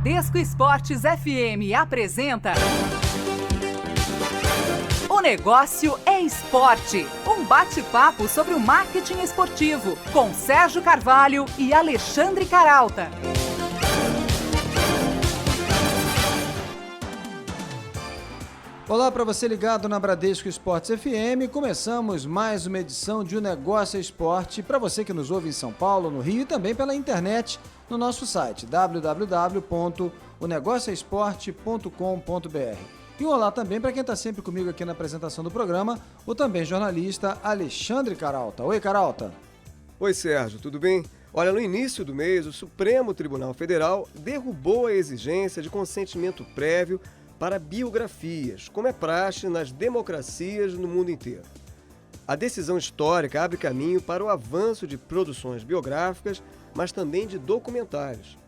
Bradesco Esportes FM apresenta O Negócio é Esporte, um bate-papo sobre o marketing esportivo, com Sérgio Carvalho e Alexandre Caralta. Olá para você ligado na Bradesco Esportes FM, começamos mais uma edição de O Negócio é Esporte, para você que nos ouve em São Paulo, no Rio e também pela internet no nosso site www.onegocioesporte.com.br. E um olá também para quem está sempre comigo aqui na apresentação do programa, o também jornalista Alexandre Caralta. Oi, Caralta. Oi, Sérgio, tudo bem? Olha, no início do mês, o Supremo Tribunal Federal derrubou a exigência de consentimento prévio para biografias, como é praxe nas democracias no mundo inteiro. A decisão histórica abre caminho para o avanço de produções biográficas, mas também de documentários.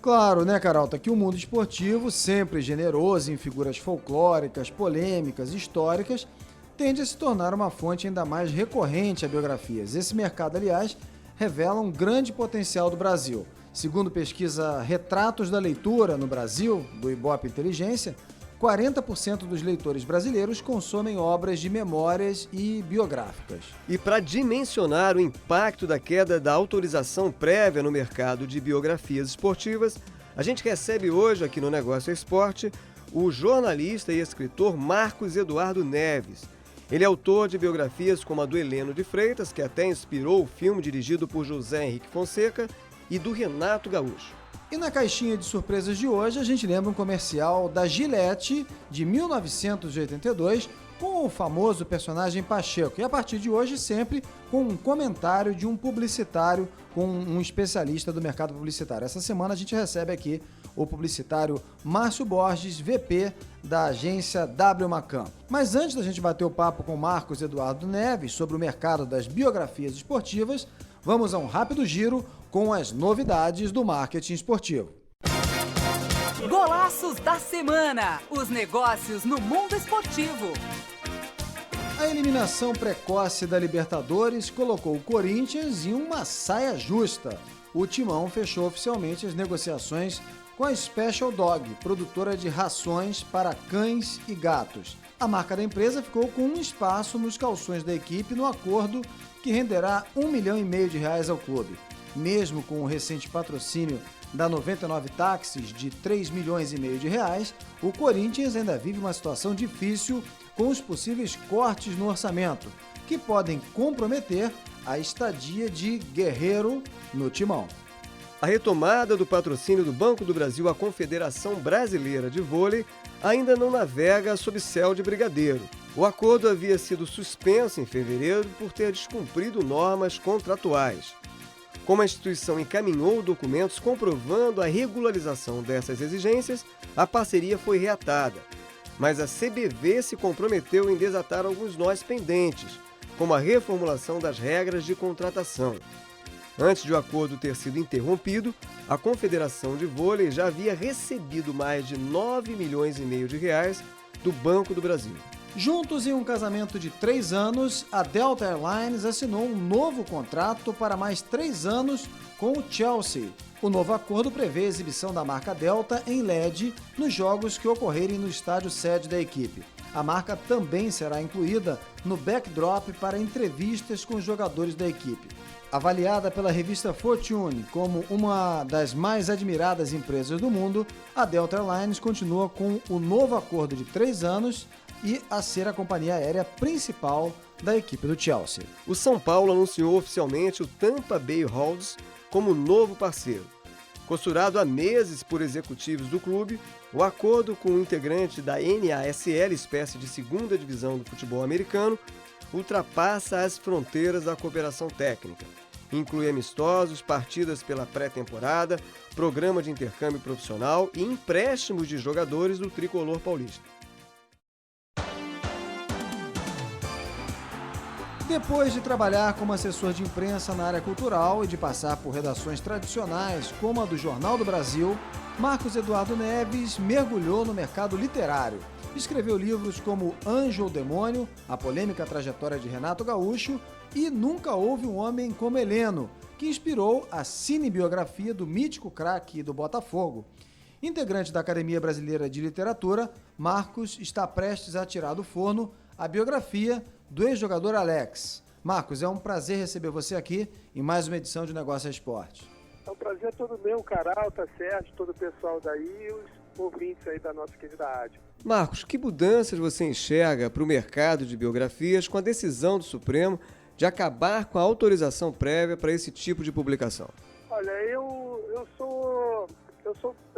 Claro, né, Caralta, que o mundo esportivo, sempre generoso em figuras folclóricas, polêmicas, históricas, tende a se tornar uma fonte ainda mais recorrente a biografias. Esse mercado, aliás, revela um grande potencial do Brasil. Segundo pesquisa Retratos da Leitura no Brasil, do Ibope Inteligência, 40% dos leitores brasileiros consomem obras de memórias e biográficas. E para dimensionar o impacto da queda da autorização prévia no mercado de biografias esportivas, a gente recebe hoje aqui no Negócio é Esporte o jornalista e escritor Marcos Eduardo Neves. Ele é autor de biografias como a do Heleno de Freitas, que até inspirou o filme dirigido por José Henrique Fonseca, e do Renato Gaúcho. E na caixinha de surpresas de hoje, a gente lembra um comercial da Gillette de 1982 com o famoso personagem Pacheco. E a partir de hoje, sempre com um comentário de um publicitário, com um especialista do mercado publicitário. Essa semana a gente recebe aqui o publicitário Márcio Borges, VP da agência W Macan. Mas antes da gente bater o papo com Marcos Eduardo Neves sobre o mercado das biografias esportivas, vamos a um rápido giro com as novidades do marketing esportivo. Golaços da semana, os negócios no mundo esportivo. A eliminação precoce da Libertadores colocou o Corinthians em uma saia justa. O Timão fechou oficialmente as negociações com a Special Dog, produtora de rações para cães e gatos. A marca da empresa ficou com um espaço nos calções da equipe no acordo que renderá R$1,5 milhão ao clube. Mesmo com o recente patrocínio da 99 Táxis de R$3,5 milhões, o Corinthians ainda vive uma situação difícil com os possíveis cortes no orçamento, que podem comprometer a estadia de Guerreiro no Timão. A retomada do patrocínio do Banco do Brasil à Confederação Brasileira de Vôlei ainda não navega sob céu de brigadeiro. O acordo havia sido suspenso em fevereiro por ter descumprido normas contratuais. Como a instituição encaminhou documentos comprovando a regularização dessas exigências, a parceria foi reatada. Mas a CBV se comprometeu em desatar alguns nós pendentes, como a reformulação das regras de contratação. Antes de o acordo ter sido interrompido, a Confederação de Vôlei já havia recebido mais de R$9,5 milhões do Banco do Brasil. Juntos em um casamento de 3 anos, a Delta Airlines assinou um novo contrato para mais 3 anos com o Chelsea. O novo acordo prevê a exibição da marca Delta em LED nos jogos que ocorrerem no estádio sede da equipe. A marca também será incluída no backdrop para entrevistas com os jogadores da equipe. Avaliada pela revista Fortune como uma das mais admiradas empresas do mundo, a Delta Airlines continua com o novo acordo de 3 anos e a ser a companhia aérea principal da equipe do Chelsea. O São Paulo anunciou oficialmente o Tampa Bay Hawks como novo parceiro. Costurado há meses por executivos do clube, o acordo com o integrante da NASL, espécie de segunda divisão do futebol americano, ultrapassa as fronteiras da cooperação técnica. Inclui amistosos, partidas pela pré-temporada, programa de intercâmbio profissional e empréstimos de jogadores do tricolor paulista. Depois de trabalhar como assessor de imprensa na área cultural e de passar por redações tradicionais como a do Jornal do Brasil, Marcos Eduardo Neves mergulhou no mercado literário. Escreveu livros como Anjo ou Demônio, a polêmica trajetória de Renato Gaúcho e Nunca Houve um Homem como Heleno, que inspirou a cinebiografia do mítico craque do Botafogo. Integrante da Academia Brasileira de Literatura, Marcos está prestes a tirar do forno a biografia do ex-jogador Alex. Marcos, é um prazer receber você aqui em mais uma edição de Negócio é Esporte. É um prazer todo meu, Caralta, Sérgio, todo o pessoal daí e os ouvintes aí da nossa querida rádio. Marcos, que mudanças você enxerga para o mercado de biografias com a decisão do Supremo de acabar com a autorização prévia para esse tipo de publicação? Olha, eu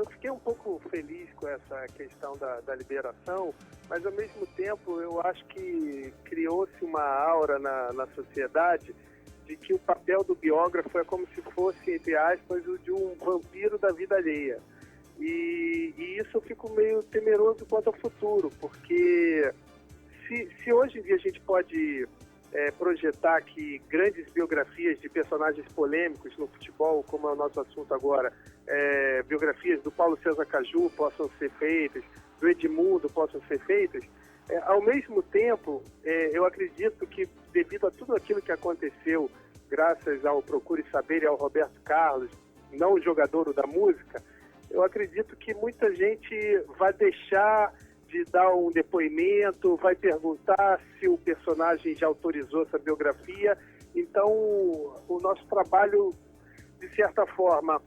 fiquei um pouco feliz com essa questão da liberação, mas ao mesmo tempo eu acho que criou-se uma aura na sociedade de que o papel do biógrafo é como se fosse, entre aspas, o de um vampiro da vida alheia. E isso eu fico meio temeroso quanto ao futuro, porque se hoje em dia a gente pode projetar que grandes biografias de personagens polêmicos no futebol, como é o nosso assunto agora, biografias do Paulo César Caju possam ser feitas, do Edmundo possam ser feitas, ao mesmo tempo, eu acredito que devido a tudo aquilo que aconteceu, graças ao Procure Saber e ao Roberto Carlos, não o jogador da música, eu acredito que muita gente vai deixar de dar um depoimento, vai perguntar se o personagem já autorizou essa biografia. Então, o nosso trabalho, de certa forma,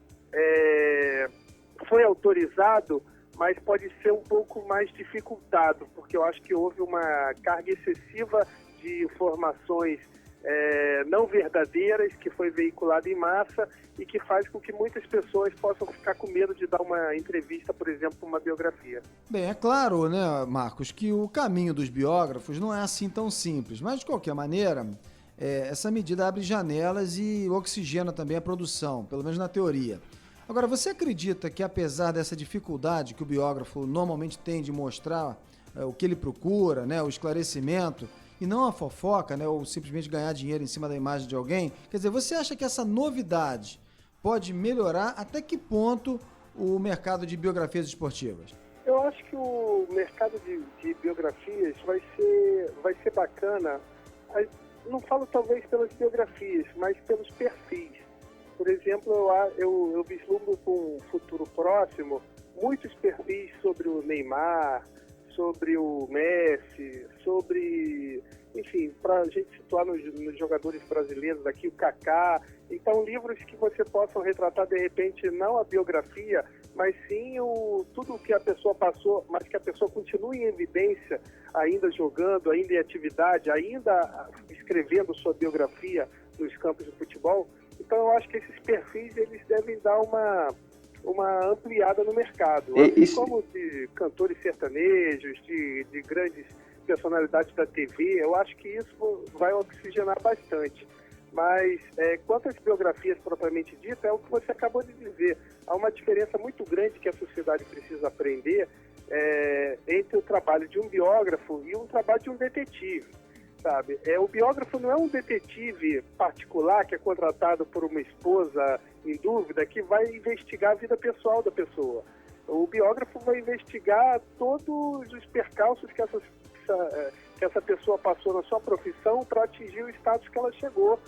foi autorizado, mas pode ser um pouco mais dificultado, porque eu acho que houve uma carga excessiva de informações não verdadeiras que foi veiculada em massa e que faz com que muitas pessoas possam ficar com medo de dar uma entrevista, por exemplo, para uma biografia. Bem, é claro, né, Marcos, que o caminho dos biógrafos não é assim tão simples, mas de qualquer maneira, essa medida abre janelas e oxigena também a produção, pelo menos na teoria. Agora, você acredita que apesar dessa dificuldade que o biógrafo normalmente tem de mostrar o que ele procura, né, o esclarecimento, e não a fofoca, né, ou simplesmente ganhar dinheiro em cima da imagem de alguém, quer dizer, você acha que essa novidade pode melhorar até que ponto o mercado de biografias esportivas? Eu acho que o mercado de biografias vai ser bacana, não falo talvez pelas biografias, mas pelos perfis. Por exemplo, eu vislumbro com um futuro próximo muitos perfis sobre o Neymar, sobre o Messi, enfim, para a gente situar nos jogadores brasileiros aqui, o Kaká. Então, livros que você possa retratar, de repente, não a biografia, mas sim tudo o que a pessoa passou, mas que a pessoa continue em evidência, ainda jogando, ainda em atividade, ainda escrevendo sua biografia nos campos de futebol. Então, eu acho que esses perfis, eles devem dar uma ampliada no mercado, assim como de cantores sertanejos, de grandes personalidades da TV. Eu acho que isso vai oxigenar bastante. Mas quanto às biografias propriamente ditas, é o que você acabou de dizer. Há uma diferença muito grande que a sociedade precisa aprender entre o trabalho de um biógrafo e um trabalho de um detetive. Sabe? O biógrafo não é um detetive particular que é contratado por uma esposa em dúvida que vai investigar a vida pessoal da pessoa. O biógrafo vai investigar todos os percalços que essa pessoa passou na sua profissão para atingir o status que ela chegou,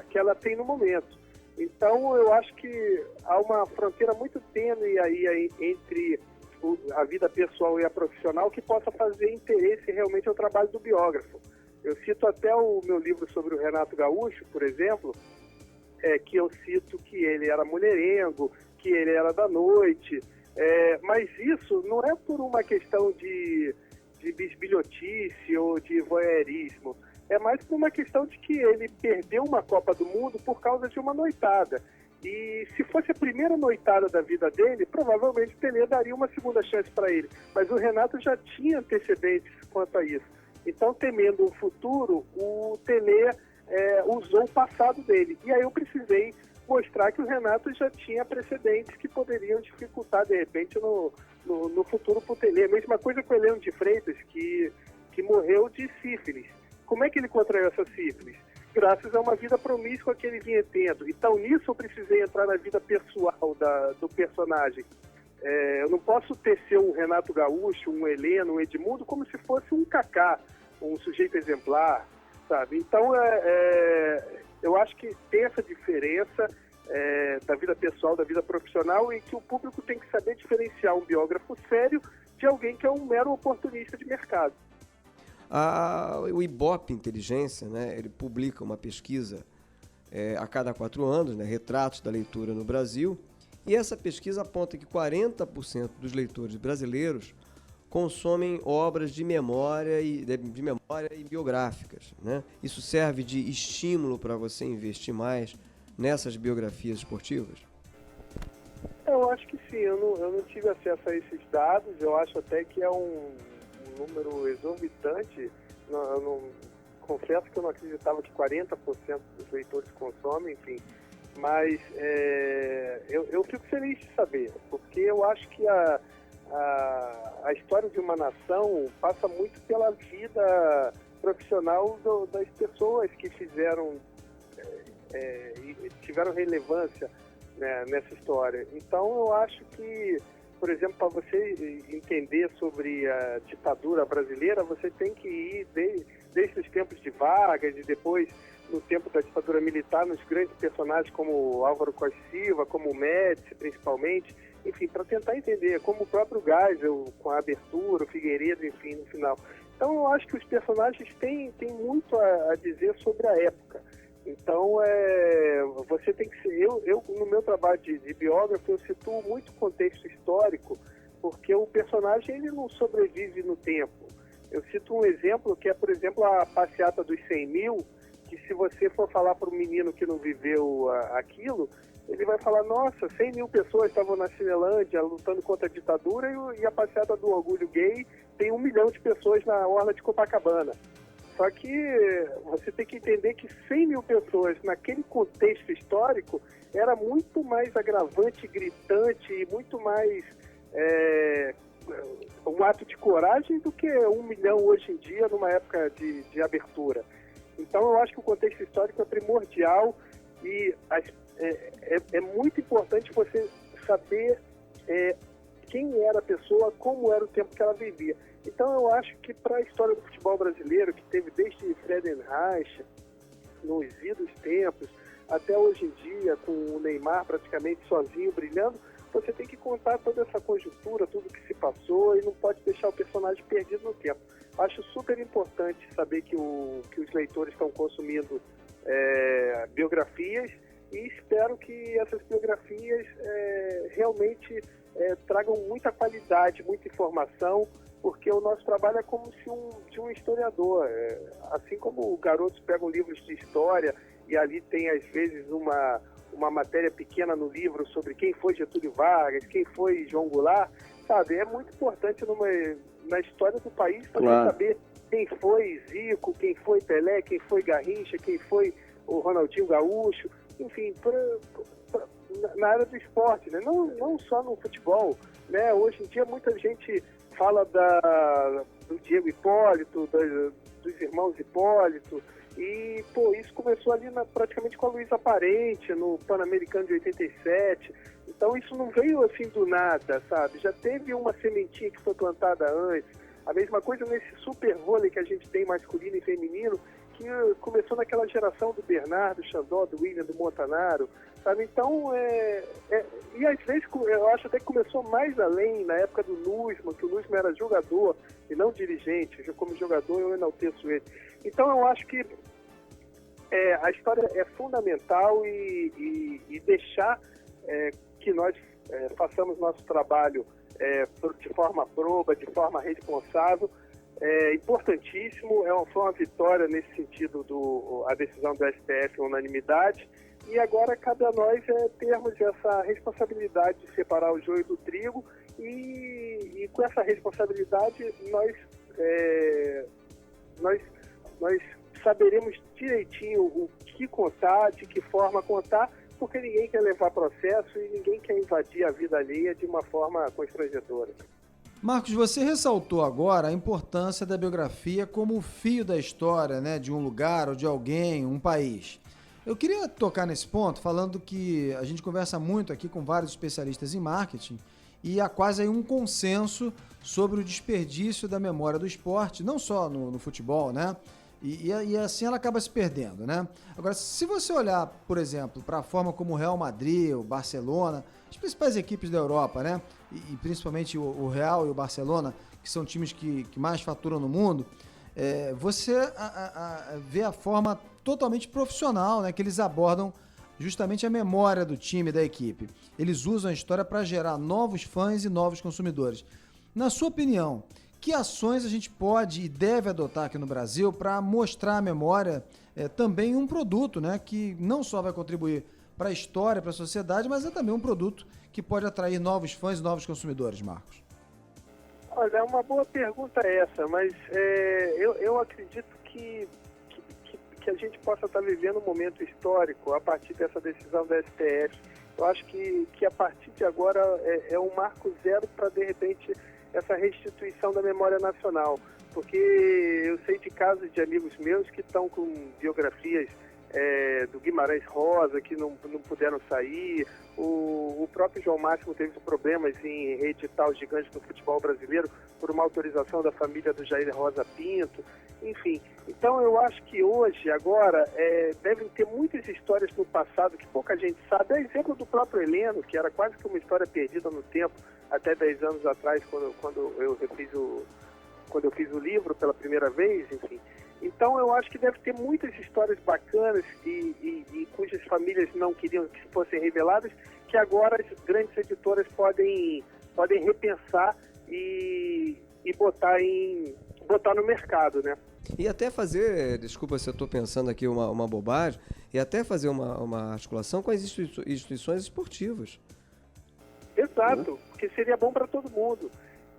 que ela tem no momento. Então, eu acho que há uma fronteira muito tênue aí entre a vida pessoal e a profissional que possa fazer interesse realmente ao trabalho do biógrafo. Eu cito até o meu livro sobre o Renato Gaúcho, por exemplo, que eu cito que ele era mulherengo, que ele era da noite, mas isso não é por uma questão de bisbilhotice ou de voyeurismo, é mais por uma questão de que ele perdeu uma Copa do Mundo por causa de uma noitada. E se fosse a primeira noitada da vida dele, provavelmente o Pelé daria uma segunda chance para ele. Mas o Renato já tinha antecedentes quanto a isso. Então, temendo um futuro, o Pelé usou o passado dele. E aí eu precisei mostrar que o Renato já tinha precedentes que poderiam dificultar, de repente, no futuro para o Pelé. A mesma coisa com o Heleno de Freitas, que morreu de sífilis. Como é que ele contraiu essa sífilis? Graças a uma vida promíscua que ele vinha tendo. Então, nisso eu precisei entrar na vida pessoal do personagem. Eu não posso tecer um Renato Gaúcho, um Heleno, um Edmundo, como se fosse um Kaká, um sujeito exemplar, sabe? Então, eu acho que tem essa diferença. da vida pessoal, da vida profissional, e que o público tem que saber diferenciar um biógrafo sério de alguém que é um mero oportunista de mercado. O Ibope Inteligência, né, ele publica uma pesquisa a cada 4 anos, né, retratos da leitura no Brasil, e essa pesquisa aponta que 40% dos leitores brasileiros consomem obras de memória e biográficas, né? Isso serve de estímulo para você investir mais nessas biografias esportivas? Eu acho que sim, eu não tive acesso a esses dados, eu acho até que é um número exorbitante. Confesso que eu não acreditava que 40% dos leitores consomem, enfim, mas eu fico feliz de saber, porque eu acho que a história de uma nação passa muito pela vida profissional das pessoas que fizeram e tiveram relevância, né, nessa história. Então eu acho que, por exemplo, para você entender sobre a ditadura brasileira, você tem que ir desde os tempos de Vargas e depois no tempo da ditadura militar, nos grandes personagens como Álvaro Costa Silva, como o Médici, principalmente, enfim, para tentar entender, como o próprio Geisel, com a abertura, o Figueiredo, enfim, no final. Então eu acho que os personagens têm muito a dizer sobre a época. Então, você tem que ser... Eu no meu trabalho de biógrafo, eu situo muito contexto histórico, porque o personagem ele não sobrevive no tempo. Eu cito um exemplo, que é, por exemplo, a passeata dos 100 mil, que se você for falar para um menino que não viveu aquilo, ele vai falar, nossa, 100 mil pessoas estavam na Cinelândia lutando contra a ditadura e a passeata do orgulho gay tem 1 milhão de pessoas na orla de Copacabana. Só que você tem que entender que 100 mil pessoas naquele contexto histórico era muito mais agravante, gritante e muito mais um ato de coragem do que 1 milhão hoje em dia numa época de abertura. Então eu acho que o contexto histórico é primordial e é muito importante você saber quem era a pessoa, como era o tempo que ela vivia. Então eu acho que para a história do futebol brasileiro, que teve desde Friedenreich, nos idos tempos, até hoje em dia, com o Neymar praticamente sozinho, brilhando, você tem que contar toda essa conjuntura, tudo que se passou, e não pode deixar o personagem perdido no tempo. Acho super importante saber que os leitores estão consumindo biografias, e espero que essas biografias realmente tragam muita qualidade, muita informação, porque o nosso trabalho é como se de um historiador. Assim como garotos pegam livros de história e ali tem, às vezes, uma matéria pequena no livro sobre quem foi Getúlio Vargas, quem foi João Goulart, sabe? É muito importante na história do país também saber quem foi Zico, quem foi Pelé, quem foi Garrincha, quem foi o Ronaldinho Gaúcho, enfim, na área do esporte, né? Não só no futebol, né? Hoje em dia muita gente fala do Diego Hipólito, dos irmãos Hipólito, e isso começou ali praticamente com a Luísa Parente, no Pan-Americano de 87, então isso não veio assim do nada, sabe? Já teve uma sementinha que foi plantada antes. A mesma coisa nesse super vôlei que a gente tem masculino e feminino, que começou naquela geração do Bernardo, Xandó, do William, do Montanaro, sabe? Então, e às vezes eu acho até que começou mais além, na época do Nussmann, que o Nussmann era jogador e não dirigente. Como jogador eu enalteço ele. Então eu acho que a história é fundamental e deixar que nós façamos nosso trabalho de forma proba, de forma responsável, é importantíssimo. Foi uma vitória nesse sentido a decisão do STF, unanimidade, e agora cabe a nós termos essa responsabilidade de separar o joio do trigo, e com essa responsabilidade nós saberemos direitinho o que contar, de que forma contar, porque ninguém quer levar processo e ninguém quer invadir a vida alheia de uma forma constrangedora. Marcos, você ressaltou agora a importância da biografia como o fio da história, né, de um lugar ou de alguém, um país. Eu queria tocar nesse ponto, falando que a gente conversa muito aqui com vários especialistas em marketing e há quase aí um consenso sobre o desperdício da memória do esporte, não só no futebol, né? E assim ela acaba se perdendo, né? Agora, se você olhar, por exemplo, para a forma como o Real Madrid, o Barcelona, as principais equipes da Europa, né? E principalmente o Real e o Barcelona, que são times que mais faturam no mundo, você vê a forma totalmente profissional, né? Que eles abordam justamente a memória do time, da equipe. Eles usam a história para gerar novos fãs e novos consumidores. Na sua opinião, que ações a gente pode e deve adotar aqui no Brasil para mostrar a memória também um produto, né, que não só vai contribuir para a história, para a sociedade, mas é também um produto que pode atrair novos fãs e novos consumidores, Marcos? Olha, é uma boa pergunta essa, mas eu acredito que a gente possa estar vivendo um momento histórico a partir dessa decisão da STF. Eu acho que a partir de agora é um marco zero para, de repente, essa restituição da memória nacional, porque eu sei de casos de amigos meus que estão com biografias do Guimarães Rosa, que não puderam sair, o próprio João Máximo teve problemas em reeditar os gigantes do futebol brasileiro por uma autorização da família do Jair Rosa Pinto, enfim. Então eu acho que hoje, agora, devem ter muitas histórias no passado que pouca gente sabe. É exemplo do próprio Heleno, que era quase que uma história perdida no tempo, até 10 anos atrás, quando eu fiz o livro pela primeira vez, enfim. Então eu acho que deve ter muitas histórias bacanas e cujas famílias não queriam que fossem reveladas, que agora as grandes editoras podem repensar e botar no mercado, né? E até fazer, desculpa se eu estou pensando aqui uma bobagem, e até fazer uma articulação com as instituições esportivas. Exato, porque seria bom para todo mundo.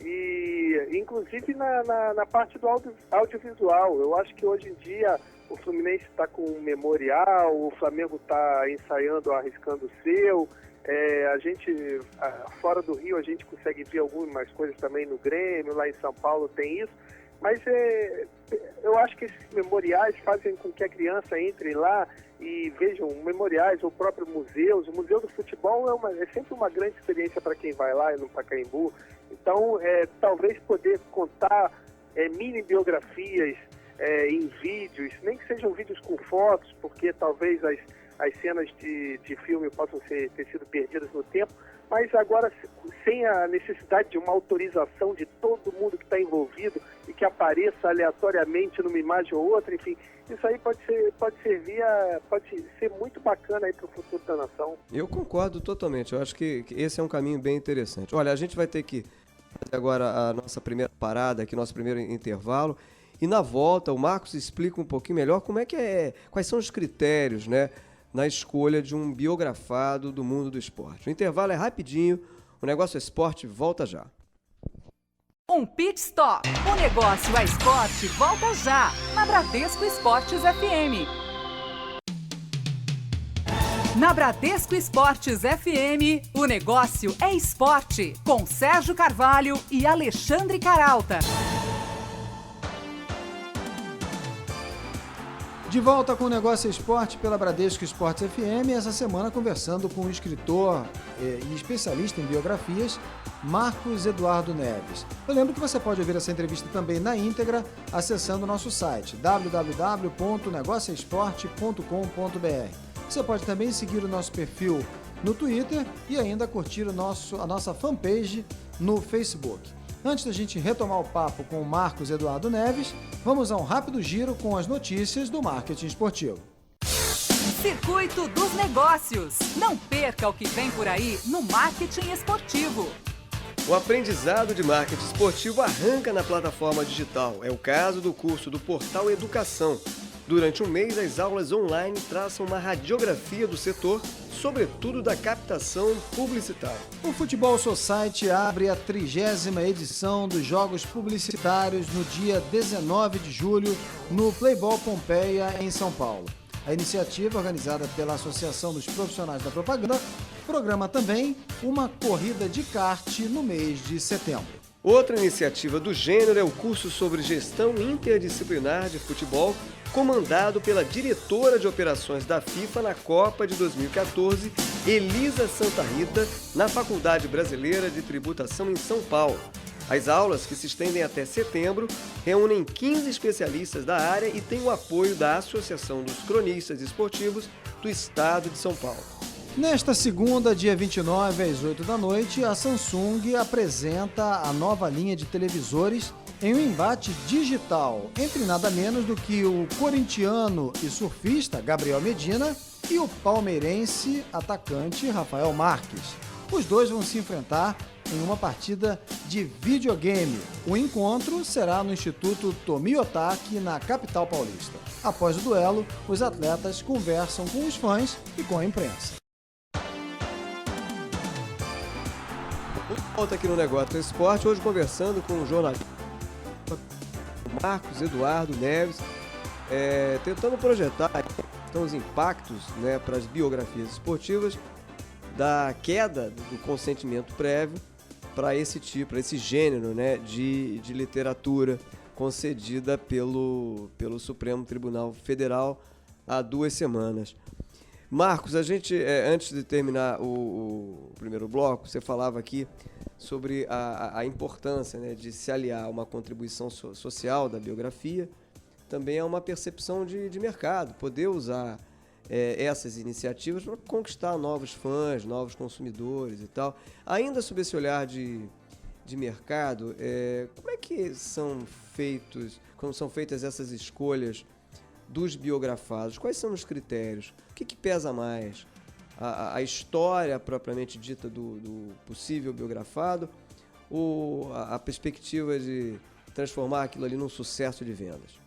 E inclusive na parte do audiovisual. Eu acho que hoje em dia o Fluminense está com um memorial, o Flamengo está ensaiando, arriscando o seu. A gente, fora do Rio, a gente consegue ver algumas coisas também no Grêmio, lá em São Paulo tem isso. Mas eu acho que esses memoriais fazem com que a criança entre lá e vejam memoriais ou próprios museus. O Museu do Futebol é sempre uma grande experiência para quem vai lá no Pacaembu. Então, talvez poder contar mini biografias em vídeos, nem que sejam vídeos com fotos, porque talvez as cenas de filme possam ter sido perdidas no tempo, mas agora sem a necessidade de uma autorização de todo mundo que está envolvido e que apareça aleatoriamente numa imagem ou outra, enfim, isso aí pode ser muito bacana aí para o futuro da nação. Eu concordo totalmente, eu acho que esse é um caminho bem interessante. Olha, a gente vai ter que fazer agora a nossa primeira parada aqui, nosso primeiro intervalo, e na volta o Marcos explica um pouquinho melhor quais são os critérios, né, na escolha de um biografado do mundo do esporte. O intervalo é rapidinho, o Negócio Esporte volta já. Um pit stop. O Negócio é Esporte volta já, na Bradesco Esportes FM. Na Bradesco Esportes FM, o Negócio é Esporte, com Sérgio Carvalho e Alexandre Caralta. De volta com o Negócio Esporte pela Bradesco Esportes FM, essa semana conversando com o escritor e especialista em biografias, Marcos Eduardo Neves. Eu lembro que você pode ouvir essa entrevista também na íntegra, acessando o nosso site www.negocioesporte.com.br. Você pode também seguir o nosso perfil no Twitter e ainda curtir a nossa fanpage no Facebook. Antes da gente retomar o papo com o Marcos Eduardo Neves, vamos a um rápido giro com as notícias do marketing esportivo. Circuito dos Negócios. Não perca o que vem por aí no marketing esportivo. O aprendizado de marketing esportivo arranca na plataforma digital. É o caso do curso do Portal Educação. Durante um mês, as aulas online traçam uma radiografia do setor, sobretudo da captação publicitária. O Futebol Society abre a 30ª edição dos Jogos Publicitários no dia 19 de julho, no Playball Pompeia, em São Paulo. A iniciativa, organizada pela Associação dos Profissionais da Propaganda, programa também uma corrida de kart no mês de setembro. Outra iniciativa do gênero é o curso sobre gestão interdisciplinar de futebol, comandado pela diretora de operações da FIFA na Copa de 2014, Elisa Santa Rita, na Faculdade Brasileira de Tributação em São Paulo. As aulas, que se estendem até setembro, reúnem 15 especialistas da área e têm o apoio da Associação dos Cronistas Esportivos do Estado de São Paulo. Nesta segunda, dia 29, às 8 da noite, a Samsung apresenta a nova linha de televisores em um embate digital entre nada menos do que o corintiano e surfista Gabriel Medina e o palmeirense atacante Rafael Marques. Os dois vão se enfrentar em uma partida de videogame. O encontro será no Instituto Tomiotaki, na capital paulista. Após o duelo, os atletas conversam com os fãs e com a imprensa. Volta aqui no Negócio Esporte, hoje conversando com o jornalista Marcos Eduardo Neves, tentando projetar então, os impactos, né, para as biografias esportivas da queda do consentimento prévio para esse gênero, né, de literatura concedida pelo Supremo Tribunal Federal há 2 semanas. Marcos, a gente, antes de terminar o primeiro bloco, você falava aqui sobre a importância, né, de se aliar a uma contribuição social da biografia, também a uma percepção de mercado, poder usar essas iniciativas para conquistar novos fãs, novos consumidores e tal. Ainda sob esse olhar de mercado, como é que são feitas essas escolhas dos biografados? Quais são os critérios? O que pesa mais? A história propriamente dita do possível biografado ou a perspectiva de transformar aquilo ali num sucesso de vendas?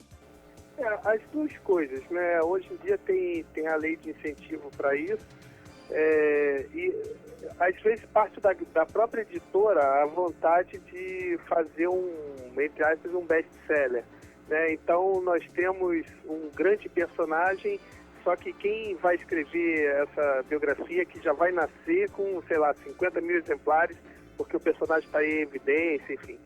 As duas coisas, né? Hoje em dia tem a lei de incentivo para isso, e às vezes parte da própria editora a vontade de fazer entre aspas, um best-seller, né? Então nós temos um grande personagem, só que quem vai escrever essa biografia que já vai nascer com, 50 mil exemplares, porque o personagem está em evidência, enfim.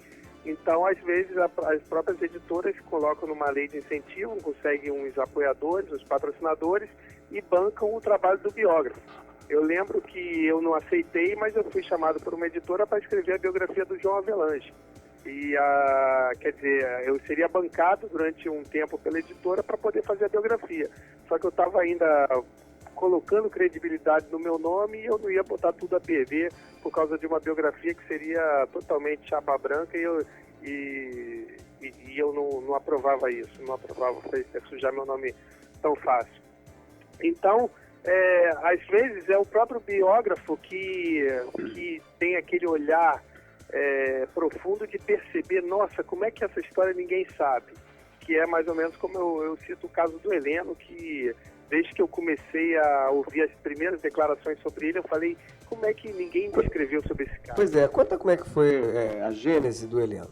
Então, às vezes, as próprias editoras colocam numa lei de incentivo, conseguem uns apoiadores, uns patrocinadores e bancam o trabalho do biógrafo. Eu lembro que eu não aceitei, mas eu fui chamado por uma editora para escrever a biografia do João Avelange. E, eu seria bancado durante um tempo pela editora para poder fazer a biografia. Só que eu estava ainda colocando credibilidade no meu nome e eu não ia botar tudo a perder por causa de uma biografia que seria totalmente chapa branca e eu não aprovava isso, não aprovava sujar meu nome tão fácil. Então, às vezes é o próprio biógrafo que tem aquele olhar profundo de perceber, nossa, como é que essa história ninguém sabe? Que é mais ou menos como eu cito o caso do Heleno, que desde que eu comecei a ouvir as primeiras declarações sobre ele, eu falei, como é que ninguém me escreveu sobre esse cara? Pois conta como é que foi a gênese do Heleno.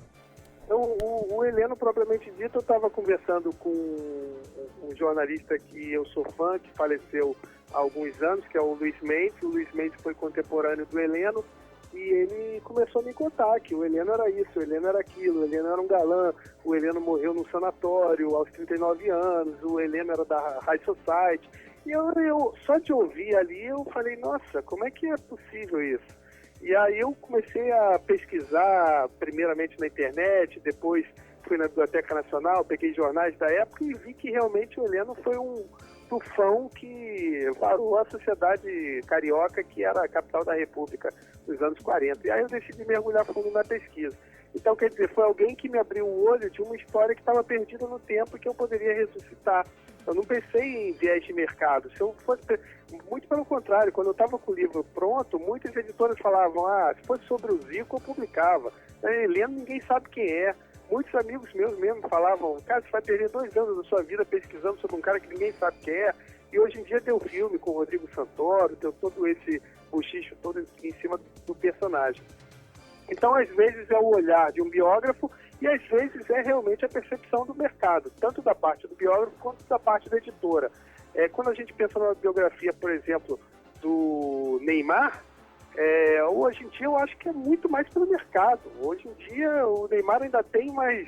Então, o Heleno, propriamente dito, eu estava conversando com um jornalista que eu sou fã, que faleceu há alguns anos, que é o Luiz Mendes. O Luiz Mendes foi contemporâneo do Heleno, e ele começou a me contar que o Heleno era isso, o Heleno era aquilo, o Heleno era um galã, o Heleno morreu num sanatório aos 39 anos, o Heleno era da High Society. E eu só de ouvir ali, eu falei, nossa, como é que é possível isso? E aí eu comecei a pesquisar, primeiramente na internet, depois fui na Biblioteca Nacional, peguei jornais da época e vi que realmente o Heleno foi um tufão que varou a sociedade carioca, que era a capital da República nos anos 40. E aí eu decidi mergulhar fundo na pesquisa. Então, quer dizer, foi alguém que me abriu o olho de uma história que estava perdida no tempo e que eu poderia ressuscitar. Eu não pensei em viés de mercado. Se eu fosse, muito pelo contrário, quando eu estava com o livro pronto, muitas editoras falavam, se fosse sobre o Zico, eu publicava. Heleno, ninguém sabe quem é. Muitos amigos meus mesmo falavam, cara, você vai perder 2 anos da sua vida pesquisando sobre um cara que ninguém sabe quem é. E hoje em dia tem um filme com o Rodrigo Santoro, tem todo esse bochicho todo em cima do personagem. Então, às vezes é o olhar de um biógrafo e às vezes é realmente a percepção do mercado, tanto da parte do biógrafo quanto da parte da editora. Quando a gente pensa numa biografia, por exemplo, do Neymar, hoje em dia eu acho que é muito mais pelo mercado. Hoje em dia o Neymar ainda tem mais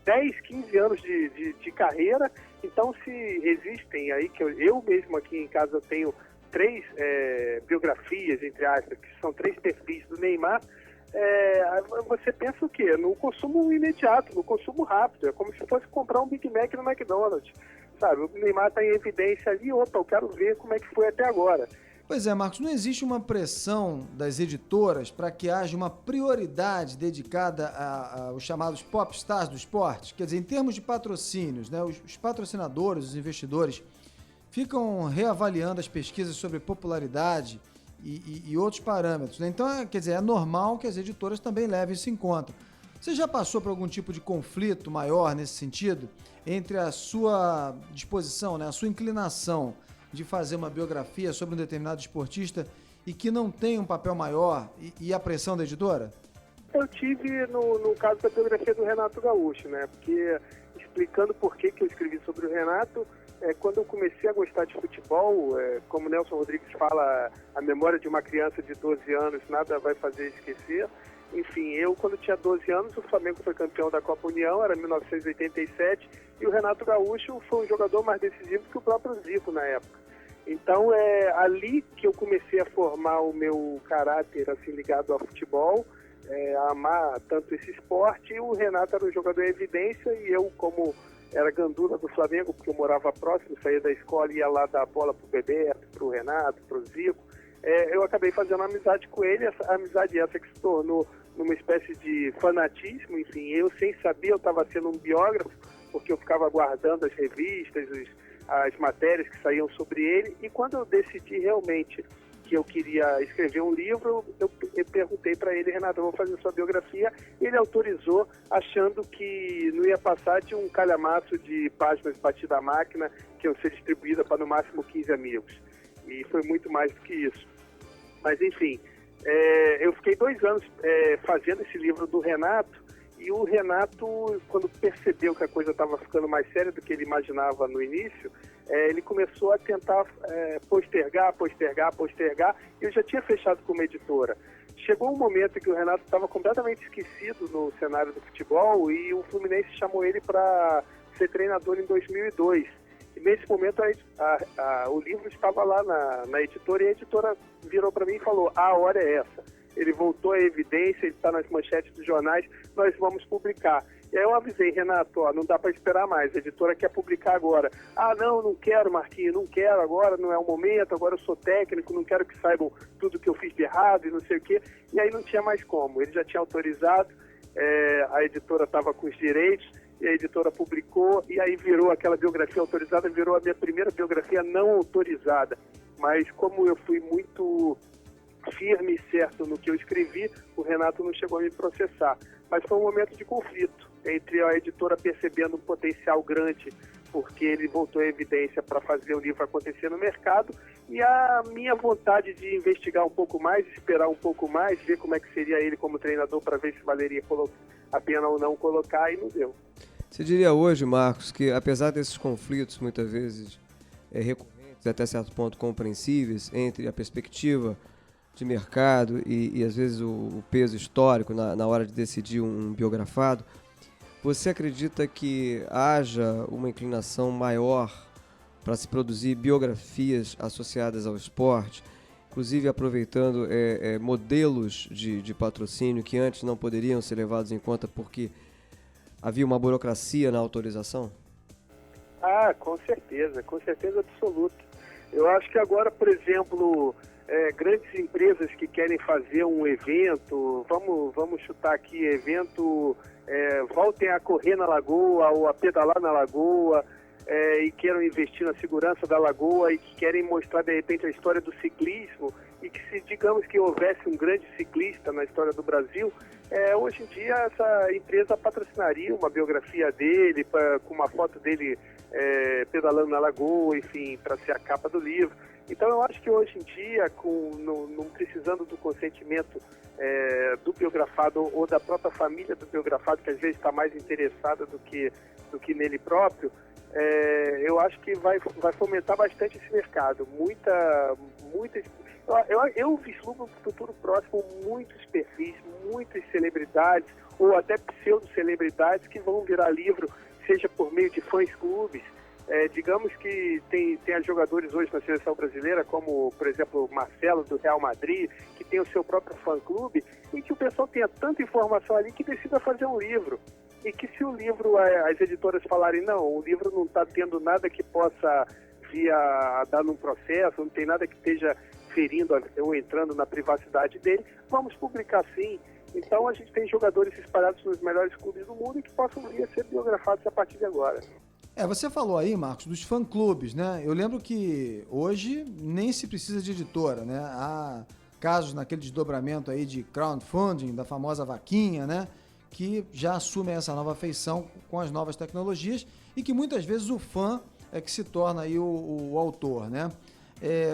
10, 15 anos de carreira, então se existem aí, que eu mesmo aqui em casa eu tenho 3 biografias, entre aspas, que são 3 perfis do Neymar, você pensa o quê? No consumo imediato, no consumo rápido. É como se fosse comprar um Big Mac no McDonald's, sabe? O Neymar está em evidência ali, opa, eu quero ver como é que foi até agora. Pois é, Marcos, não existe uma pressão das editoras para que haja uma prioridade dedicada aos chamados popstars do esporte? Quer dizer, em termos de patrocínios, né, os patrocinadores, os investidores, ficam reavaliando as pesquisas sobre popularidade e outros parâmetros, né? Então, quer dizer, é normal que as editoras também levem isso em conta. Você já passou por algum tipo de conflito maior nesse sentido entre a sua disposição, né, a sua inclinação de fazer uma biografia sobre um determinado esportista e que não tem um papel maior e a pressão da editora? Eu tive no caso da biografia do Renato Gaúcho, né? Porque, explicando por que eu escrevi sobre o Renato, quando eu comecei a gostar de futebol, como Nelson Rodrigues fala, a memória de uma criança de 12 anos nada vai fazer esquecer. Enfim, quando tinha 12 anos, o Flamengo foi campeão da Copa União, era 1987, e o Renato Gaúcho foi um jogador mais decisivo que o próprio Zico na época. Então, é ali que eu comecei a formar o meu caráter assim, ligado ao futebol, a amar tanto esse esporte. E o Renato era um jogador em evidência, e eu, como era gandula do Flamengo, porque eu morava próximo, saía da escola e ia lá dar a bola pro Bebeto, pro Renato, pro Zico, eu acabei fazendo amizade com ele, essa amizade essa que se tornou numa espécie de fanatismo. Enfim, eu sem saber, eu estava sendo um biógrafo, porque eu ficava guardando as revistas, as matérias que saíam sobre ele, e quando eu decidi realmente que eu queria escrever um livro, eu perguntei para ele: Renato, eu vou fazer sua biografia. Ele autorizou, achando que não ia passar de um calhamaço de páginas batidas à máquina, que iam ser distribuídas para no máximo 15 amigos. E foi muito mais do que isso. Mas enfim, eu fiquei 2 anos fazendo esse livro do Renato, e o Renato, quando percebeu que a coisa estava ficando mais séria do que ele imaginava no início, ele começou a tentar postergar, e eu já tinha fechado com uma editora. Chegou um momento em que o Renato estava completamente esquecido no cenário do futebol, e o Fluminense chamou ele para ser treinador em 2002. E nesse momento o livro estava lá na editora, e a editora virou para mim e falou: a hora é essa. Ele voltou à evidência, ele está nas manchetes dos jornais, nós vamos publicar. E aí eu avisei: Renato, não dá para esperar mais, a editora quer publicar agora. Não quero, Marquinhos, não quero agora, não é o momento, agora eu sou técnico, não quero que saibam tudo que eu fiz de errado e não sei o quê. E aí não tinha mais como, ele já tinha autorizado, a editora estava com os direitos, e a editora publicou, e aí virou aquela biografia autorizada, virou a minha primeira biografia não autorizada. Mas como eu fui muito firme e certo no que eu escrevi, o Renato não chegou a me processar. Mas foi um momento de conflito entre a editora percebendo um potencial grande, porque ele voltou à evidência para fazer o livro acontecer no mercado, e a minha vontade de investigar um pouco mais, esperar um pouco mais, ver como é que seria ele como treinador para ver se valeria a pena ou não colocar, e não deu. Você diria hoje, Marcos, que apesar desses conflitos muitas vezes recorrentes, até certo ponto compreensíveis, entre a perspectiva de mercado e às vezes o peso histórico na hora de decidir um biografado, você acredita que haja uma inclinação maior para se produzir biografias associadas ao esporte, inclusive aproveitando modelos de patrocínio que antes não poderiam ser levados em conta porque havia uma burocracia na autorização? Com certeza absoluta. Eu acho que agora, por exemplo, grandes empresas que querem fazer um evento, vamos chutar aqui, evento, voltem a correr na lagoa ou a pedalar na lagoa, e queiram investir na segurança da lagoa, e que querem mostrar de repente a história do ciclismo, e que se digamos que houvesse um grande ciclista na história do Brasil, hoje em dia essa empresa patrocinaria uma biografia dele, com uma foto dele pedalando na lagoa, enfim, para ser a capa do livro. Então eu acho que hoje em dia, não precisando do consentimento do biografado ou da própria família do biografado, que às vezes está mais interessada do que nele próprio, eu acho que vai fomentar bastante esse mercado. Eu vislumbro no futuro próximo muitos perfis, muitas celebridades, ou até pseudo-celebridades que vão virar livro, seja por meio de fãs-clubes, digamos que tem jogadores hoje na seleção brasileira, como, por exemplo, o Marcelo, do Real Madrid, que tem o seu próprio fã-clube, e que o pessoal tenha tanta informação ali que decida fazer um livro. E que se o livro, as editoras falarem, não, o livro não está tendo nada que possa dar num processo, não tem nada que esteja ferindo ou entrando na privacidade dele, vamos publicar sim. Então a gente tem jogadores espalhados nos melhores clubes do mundo e que possam vir a ser biografados a partir de agora. Você falou aí, Marcos, dos fã-clubes, né? Eu lembro que hoje nem se precisa de editora, né? Há casos naquele desdobramento aí de crowdfunding, da famosa vaquinha, né? Que já assumem essa nova feição com as novas tecnologias e que muitas vezes o fã é que se torna aí o autor, né?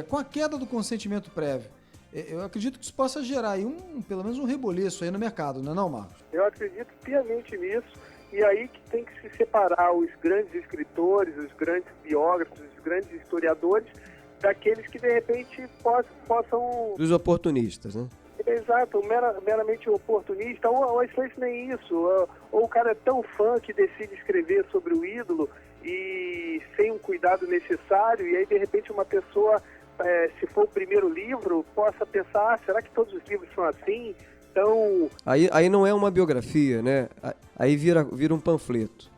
Com a queda do consentimento prévio, eu acredito que isso possa gerar aí pelo menos um reboliço aí no mercado, não é não, Marcos? Eu acredito piamente nisso. E aí que tem que se separar os grandes escritores, os grandes biógrafos, os grandes historiadores, daqueles que de repente possam... Dos oportunistas, né? Exato, meramente oportunista, ou às vezes nem isso, ou o cara é tão fã que decide escrever sobre o ídolo e sem um cuidado necessário, e aí de repente uma pessoa, se for o primeiro livro, possa pensar, será que todos os livros são assim? Então... Aí não é uma biografia, né? Aí vira um panfleto.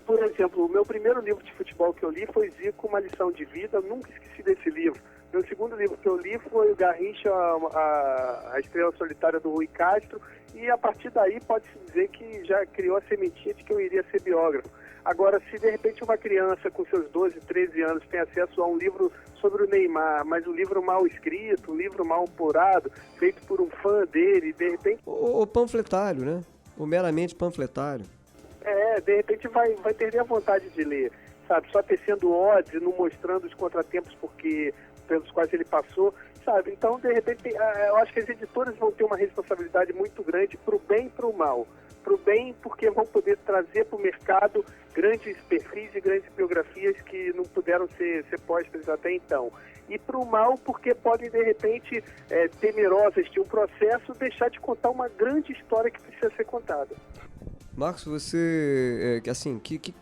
Por exemplo, o meu primeiro livro de futebol que eu li foi Zico, Uma Lição de Vida, nunca esqueci desse livro. Meu segundo livro que eu li foi o Garrincha, a Estrela Solitária do Rui Castro, e a partir daí pode-se dizer que já criou a sementinha de que eu iria ser biógrafo. Agora, se de repente uma criança com seus 12, 13 anos tem acesso a um livro sobre o Neymar, mas um livro mal escrito, um livro mal apurado, feito por um fã dele, de repente... O panfletário, né? O meramente panfletário. De repente vai perder a vontade de ler, sabe? Só tecendo ódio, não mostrando os contratempos pelos quais ele passou, sabe? Então, de repente, eu acho que as editoras vão ter uma responsabilidade muito grande para o bem e para o mal. Para o bem, porque vão poder trazer para o mercado grandes perfis e grandes biografias que não puderam ser postas até então. E para o mal, porque podem, de repente, temerosas de um processo, deixar de contar uma grande história que precisa ser contada. Marcos, você, que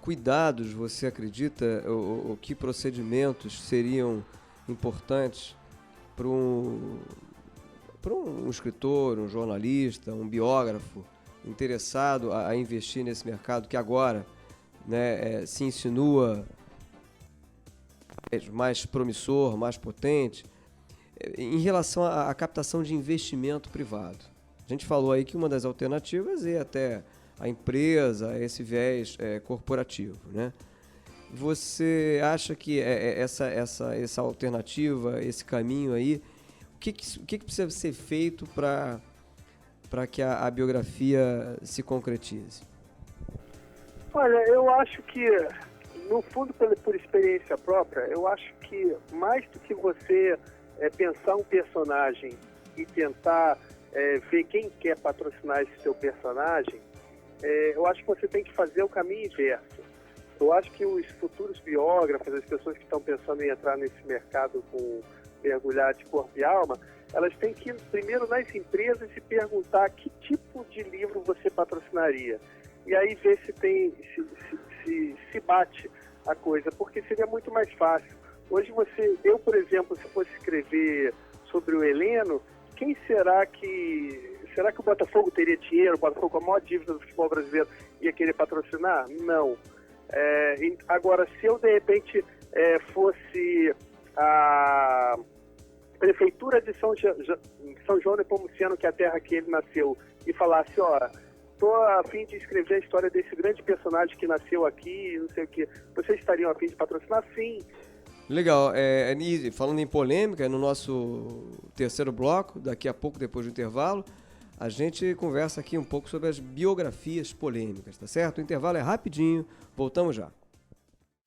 cuidados você acredita, ou que procedimentos seriam importantes para um escritor, um jornalista, um biógrafo interessado a investir nesse mercado que agora, né, se insinua mais promissor, mais potente, em relação à captação de investimento privado? A gente falou aí que uma das alternativas é até a empresa, esse viés corporativo, né? Você acha que essa alternativa, esse caminho aí, o que precisa ser feito para que a biografia se concretize? Olha, eu acho que, no fundo, por experiência própria, eu acho que mais do que você pensar um personagem e tentar ver quem quer patrocinar esse seu personagem, eu acho que você tem que fazer o caminho inverso. Eu acho que os futuros biógrafos, as pessoas que estão pensando em entrar nesse mercado com mergulhar de corpo e alma, elas têm que ir primeiro nas empresas e perguntar que tipo de livro você patrocinaria. E aí ver se bate a coisa, porque seria muito mais fácil. Hoje eu, por exemplo, se fosse escrever sobre o Heleno, quem será que o Botafogo teria dinheiro? O Botafogo, com a maior dívida do futebol brasileiro, ia querer patrocinar? Não. Agora, se eu de repente fosse a Prefeitura de São João Nepomuceno, que é a terra que ele nasceu, e falasse, estou a fim de escrever a história desse grande personagem que nasceu aqui, não sei o que, vocês estariam a fim de patrocinar? Sim. Legal. Falando em polêmica, no nosso terceiro bloco, daqui a pouco, depois do intervalo, a gente conversa aqui um pouco sobre as biografias polêmicas, tá certo? O intervalo é rapidinho, voltamos já.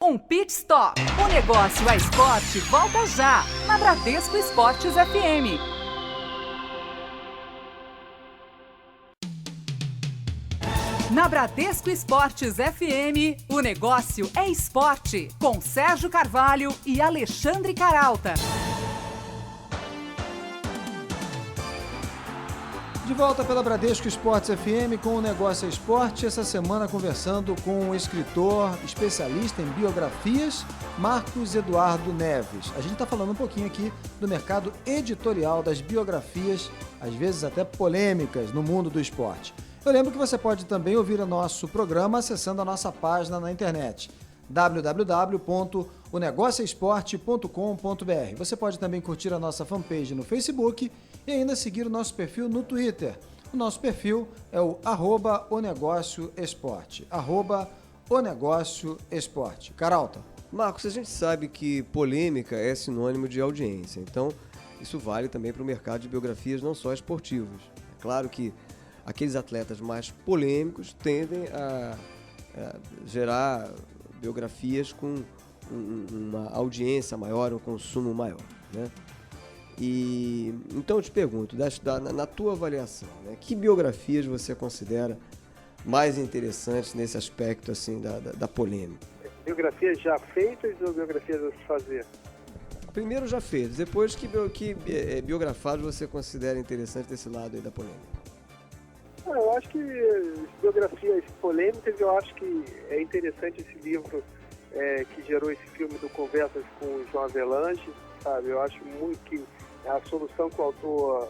Um pit stop. O negócio é esporte, volta já, na Bradesco Esportes FM. Na Bradesco Esportes FM, o negócio é esporte, com Sérgio Carvalho e Alexandre Caralta. De volta pela Bradesco Esportes FM com o Negócio é Esporte, essa semana conversando com o escritor, especialista em biografias, Marcos Eduardo Neves. A gente está falando um pouquinho aqui do mercado editorial das biografias, às vezes até polêmicas, no mundo do esporte. Eu lembro que você pode também ouvir o nosso programa acessando a nossa página na internet, www.onegocioesporte.com.br. Você pode também curtir a nossa fanpage no Facebook e ainda seguir o nosso perfil no Twitter. O nosso perfil é o @onegocioesporte, @onegocioesporte. Caralta. Marcos, a gente sabe que polêmica é sinônimo de audiência, então isso vale também para o mercado de biografias não só esportivas. É claro que aqueles atletas mais polêmicos tendem a gerar biografias com uma audiência maior, um consumo maior, né? E então eu te pergunto, na tua avaliação, né, que biografias você considera mais interessantes nesse aspecto assim da polêmica? Biografias já feitas ou biografias a se fazer? Primeiro já feitas, depois que biografados você considera interessante desse lado aí da polêmica? Eu acho que biografias polêmicas, eu acho que é interessante esse livro que gerou esse filme do Conversas com o João Avelange, sabe? Eu acho muito que a solução que o autor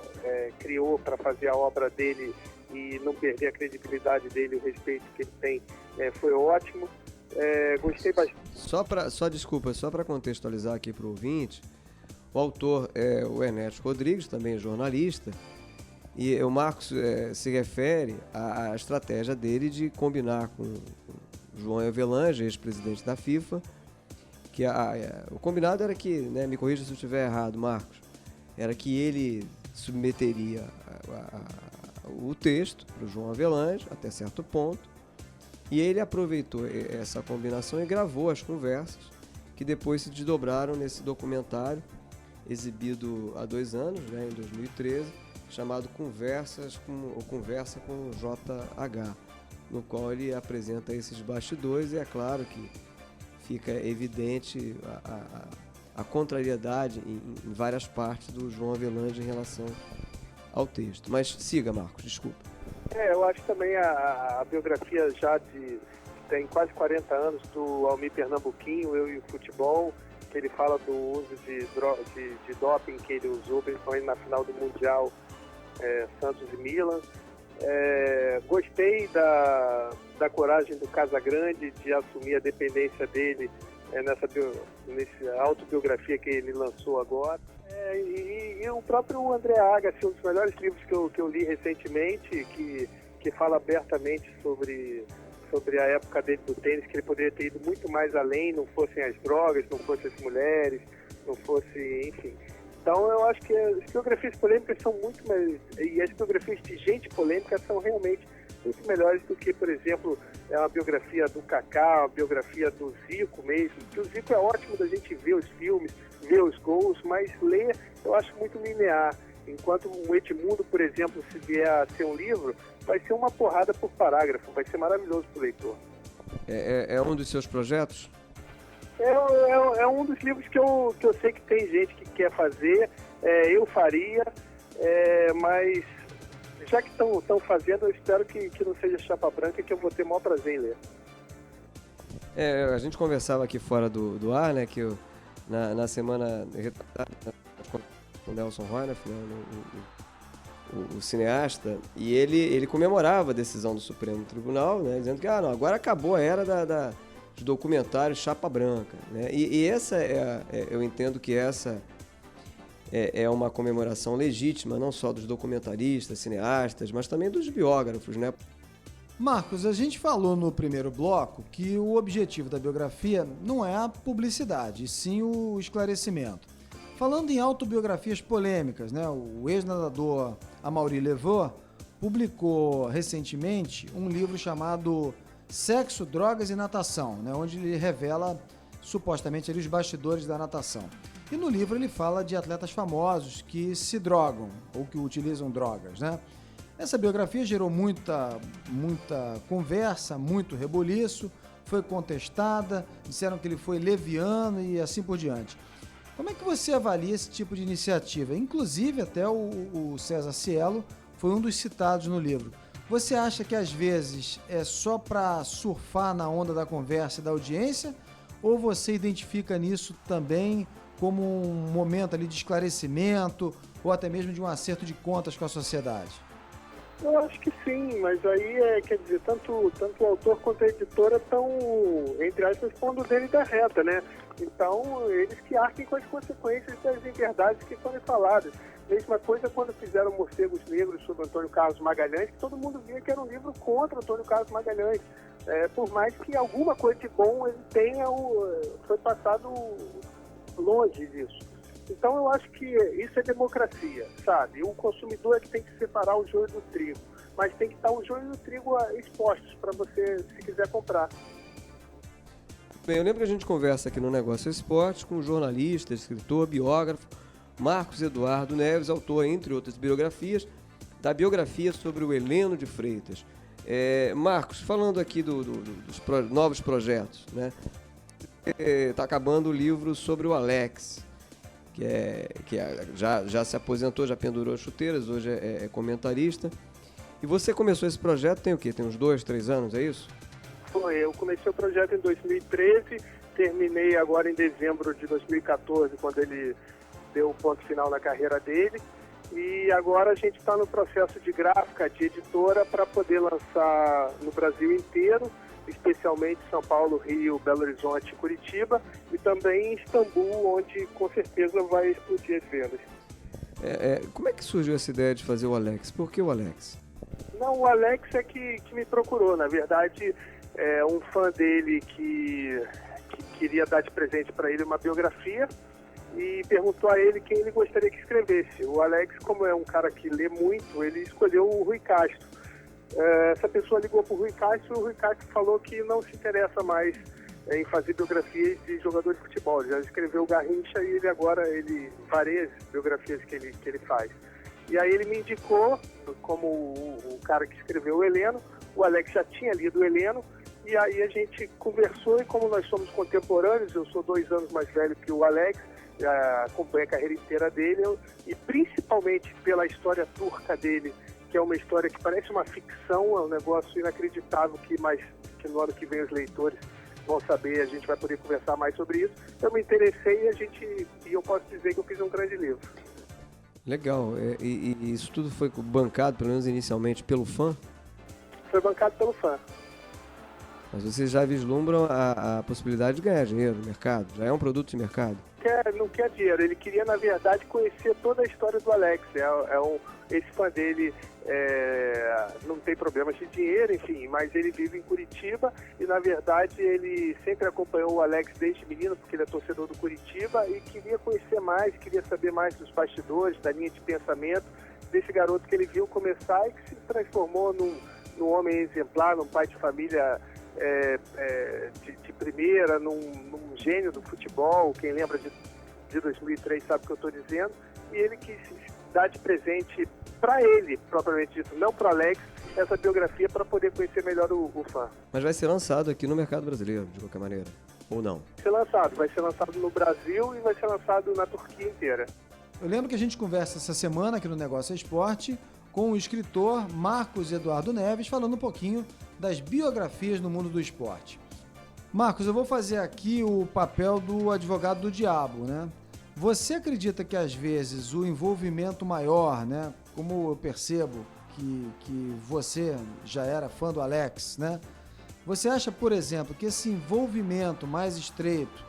criou para fazer a obra dele e não perder a credibilidade dele, o respeito que ele tem, foi ótimo. Gostei bastante. Só para contextualizar aqui para o ouvinte, o autor é o Ernesto Rodrigues, também jornalista, e o Marcos se refere à estratégia dele de combinar com o João Avelange, ex-presidente da FIFA, que o combinado era que, né, me corrija se eu estiver errado, Marcos, era que ele submeteria o texto para o João Avelange até certo ponto, e ele aproveitou essa combinação e gravou as conversas, que depois se desdobraram nesse documentário, exibido há 2 anos, né, em 2013, chamado Conversa com o JH, no qual ele apresenta esses bastidores, e é claro que fica evidente a contrariedade em várias partes do João Avelange em relação ao texto. Mas siga, Marcos, desculpa. Eu acho também a biografia já tem quase 40 anos do Almir Pernambuquinho, Eu e o Futebol, que ele fala do uso de doping que ele usou, principalmente na final do Mundial Santos e Milan. Gostei da coragem do Casagrande de assumir a dependência dele nessa autobiografia que ele lançou agora. E o próprio André Agassi, um dos melhores livros que eu li recentemente, que fala abertamente sobre a época dele do tênis, que ele poderia ter ido muito mais além, não fossem as drogas, não fossem as mulheres, não fosse, enfim. Então eu acho que as biografias polêmicas são muito melhores, e as biografias de gente polêmica são realmente muito melhores do que, por exemplo, uma biografia do Kaká, a biografia do Zico mesmo, que o Zico é ótimo da gente ver os filmes, ver os gols, mas ler eu acho muito linear. Enquanto o Edmundo, por exemplo, se vier a ser um livro, vai ser uma porrada por parágrafo, vai ser maravilhoso para o leitor. É um dos seus projetos? É um dos livros que eu sei que tem gente que quer fazer, eu faria, mas já que estão fazendo, eu espero que não seja chapa branca, que eu vou ter o maior prazer em ler. A gente conversava aqui fora do ar, né, que na semana com o Nelson Roinaf, né, o cineasta, e ele comemorava a decisão do Supremo Tribunal, né, dizendo que agora acabou a era dos documentários chapa branca, né, e essa eu entendo que essa é uma comemoração legítima, não só dos documentaristas, cineastas, mas também dos biógrafos, né? Marcos, a gente falou no primeiro bloco que o objetivo da biografia não é a publicidade, e sim o esclarecimento. Falando em autobiografias polêmicas, né, o ex-nadador Amaury Levaux publicou recentemente um livro chamado Sexo, Drogas e Natação, né, onde ele revela supostamente ali, os bastidores da natação. E no livro ele fala de atletas famosos que se drogam ou que utilizam drogas, né? Essa biografia gerou muita conversa, muito rebuliço, foi contestada, disseram que ele foi leviano e assim por diante. Como é que você avalia esse tipo de iniciativa? Inclusive até o César Cielo foi um dos citados no livro. Você acha que às vezes é só para surfar na onda da conversa e da audiência, ou você identifica nisso também como um momento ali de esclarecimento ou até mesmo de um acerto de contas com a sociedade? Eu acho que sim, mas aí, quer dizer, tanto o autor quanto a editora estão, entre aspas, pondo dele da reta, né? Então, eles que arquem com as consequências das inverdades que forem faladas. Mesma coisa quando fizeram Morcegos Negros sobre Antônio Carlos Magalhães, que todo mundo via que era um livro contra Antônio Carlos Magalhães. Por mais que alguma coisa de bom ele tenha, foi passado longe disso. Então eu acho que isso é democracia, sabe? O consumidor é que tem que separar o joio do trigo, mas tem que estar o joio e o trigo expostos para você, se quiser comprar. Bem, eu lembro que a gente conversa aqui no Negócio Esporte com o jornalista, escritor, biógrafo Marcos Eduardo Neves, autor, entre outras biografias, da biografia sobre o Heleno de Freitas. Marcos, falando aqui dos novos projetos, né? Está acabando o livro sobre o Alex, já se aposentou, já pendurou as chuteiras, hoje é comentarista. E você começou esse projeto tem o quê? Tem uns 2, 3 anos, é isso? Foi, eu comecei o projeto em 2013, terminei agora em dezembro de 2014, quando ele deu o ponto final na carreira dele. E agora a gente está no processo de gráfica, de editora, para poder lançar no Brasil inteiro, especialmente São Paulo, Rio, Belo Horizonte e Curitiba, e também em Istambul, onde com certeza vai explodir as vendas. Como é que surgiu essa ideia de fazer o Alex? Por que o Alex? Não, o Alex é que me procurou. Na verdade, um fã dele que queria dar de presente para ele uma biografia e perguntou a ele quem ele gostaria que escrevesse. O Alex, como é um cara que lê muito, ele escolheu o Rui Castro. Essa pessoa ligou para o Rui Castro e o Rui Castro falou que não se interessa mais em fazer biografias de jogadores de futebol. Ele já escreveu o Garrincha e ele várias biografias que ele faz. E aí ele me indicou como o cara que escreveu o Heleno. O Alex já tinha lido o Heleno e aí a gente conversou, e como nós somos contemporâneos, eu sou 2 anos mais velho que o Alex, acompanho a carreira inteira dele, e principalmente pela história turca dele, que é uma história que parece uma ficção, é um negócio inacreditável que no ano que vem os leitores vão saber, a gente vai poder conversar mais sobre isso. Eu me interessei e eu posso dizer que eu fiz um grande livro. Legal. E isso tudo foi bancado, pelo menos inicialmente, pelo fã? Foi bancado pelo fã. Mas vocês já vislumbram a possibilidade de ganhar dinheiro no mercado? Já é um produto de mercado? Não quer dinheiro, ele queria, na verdade, conhecer toda a história do Alex. Esse fã dele não tem problemas de dinheiro, enfim, mas ele vive em Curitiba e, na verdade, ele sempre acompanhou o Alex desde menino, porque ele é torcedor do Curitiba, e queria conhecer mais, queria saber mais dos bastidores, da linha de pensamento desse garoto que ele viu começar e que se transformou num homem exemplar, num pai de família de primeira, num gênio do futebol. Quem lembra de 2003 sabe o que eu estou dizendo. E ele quis dar de presente para ele, propriamente dito, não para Alex, essa biografia para poder conhecer melhor o fã. Mas vai ser lançado aqui no mercado brasileiro, de qualquer maneira, ou não? Vai ser lançado no Brasil e vai ser lançado na Turquia inteira. Eu lembro que a gente conversa essa semana aqui no Negócio Esporte com o escritor Marcos Eduardo Neves, falando um pouquinho das biografias no mundo do esporte. Marcos, eu vou fazer aqui o papel do advogado do diabo, né? Você acredita que às vezes o envolvimento maior, né? Como eu percebo que você já era fã do Alex, né? Você acha, por exemplo, que esse envolvimento mais estreito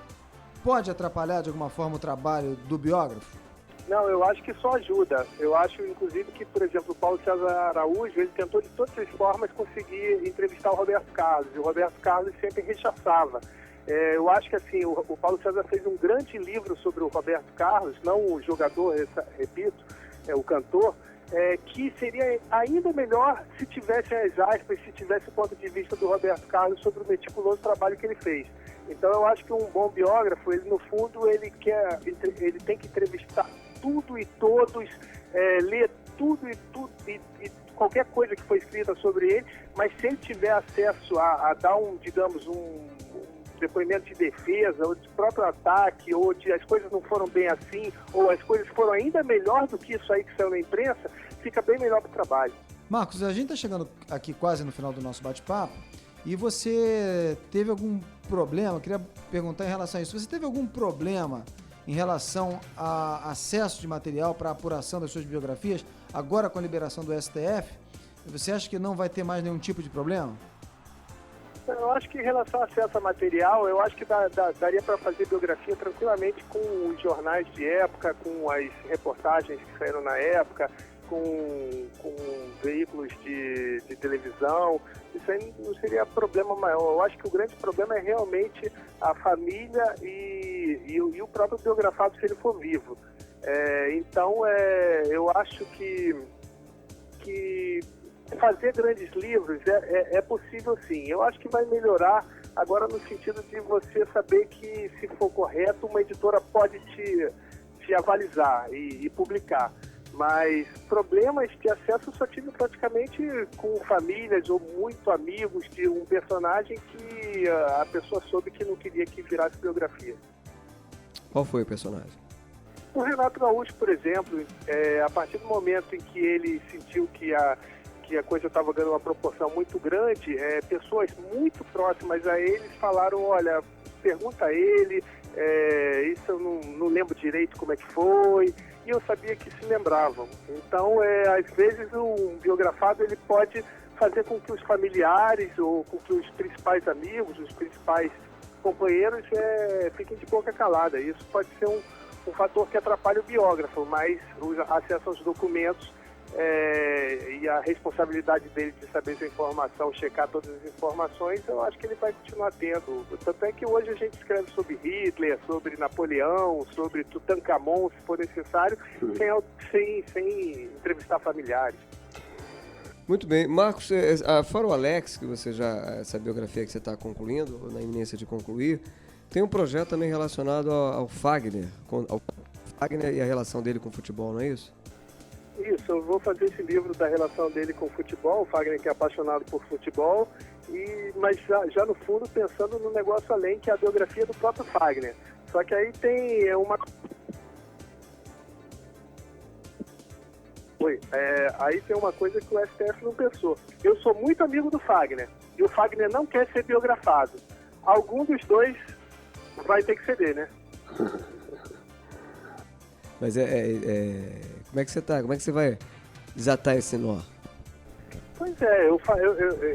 pode atrapalhar de alguma forma o trabalho do biógrafo? Não, eu acho que só ajuda. Eu acho, inclusive, que, por exemplo, o Paulo César Araújo, ele tentou de todas as formas conseguir entrevistar o Roberto Carlos, e o Roberto Carlos sempre rechaçava. Eu acho que, assim, o Paulo César fez um grande livro sobre o Roberto Carlos, não o jogador, repito, o cantor, que seria ainda melhor se tivesse as aspas, se tivesse o ponto de vista do Roberto Carlos sobre o meticuloso trabalho que ele fez. Então eu acho que um bom biógrafo, ele no fundo, ele tem que entrevistar tudo e todos, ler tudo e qualquer coisa que foi escrita sobre ele, mas se ele tiver acesso a dar um depoimento de defesa, ou de próprio ataque, ou de as coisas não foram bem assim, ou as coisas foram ainda melhor do que isso aí que saiu na imprensa, fica bem melhor para o trabalho. Marcos, a gente está chegando aqui quase no final do nosso bate-papo e você teve algum problema, queria perguntar em relação a isso, você teve algum problema em relação a acesso de material para apuração das suas biografias, agora com a liberação do STF? Você acha que não vai ter mais nenhum tipo de problema? Eu acho que em relação ao acesso a material, eu acho que daria para fazer biografia tranquilamente com os jornais de época, com as reportagens que saíram na época, com veículos de televisão. Isso aí não seria problema maior. Eu acho que o grande problema é realmente a família e o próprio biografado, se ele for vivo. Então, eu acho que fazer grandes livros é possível, sim. Eu acho que vai melhorar agora no sentido de você saber que, se for correto, uma editora pode te avalizar e publicar. Mas problemas de acesso eu só tive praticamente com famílias ou muito amigos de um personagem que a pessoa soube que não queria que virasse biografia. Qual foi o personagem? O Renato Gaúcho, por exemplo, a partir do momento em que ele sentiu que a coisa estava ganhando uma proporção muito grande, pessoas muito próximas a ele falaram, olha, pergunta a ele, isso eu não lembro direito como é que foi, e eu sabia que se lembravam. Então, às vezes, um biografado ele pode fazer com que os familiares ou com que os principais amigos, os principais companheiros fiquem de boca calada. Isso pode ser um fator que atrapalha o biógrafo, mas o acesso aos documentos e a responsabilidade dele de saber essa informação, checar todas as informações, eu acho que ele vai continuar tendo. Tanto é que hoje a gente escreve sobre Hitler, sobre Napoleão, sobre Tutankhamon, se for necessário, sem entrevistar familiares. Muito bem. Marcos, fora o Alex, que você essa biografia que você está concluindo, ou na iminência de concluir, tem um projeto também relacionado ao Fagner, ao Fagner e a relação dele com o futebol, não é isso? Isso, eu vou fazer esse livro da relação dele com o futebol, o Fagner que é apaixonado por futebol, mas já no fundo pensando no negócio além, que é a biografia do próprio Fagner. Só que aí tem uma... aí tem uma coisa que o STF não pensou. Eu sou muito amigo do Fagner, e o Fagner não quer ser biografado. Algum dos dois vai ter que ceder, né? Mas como é que você tá? Como é que você vai desatar esse nó? Pois é,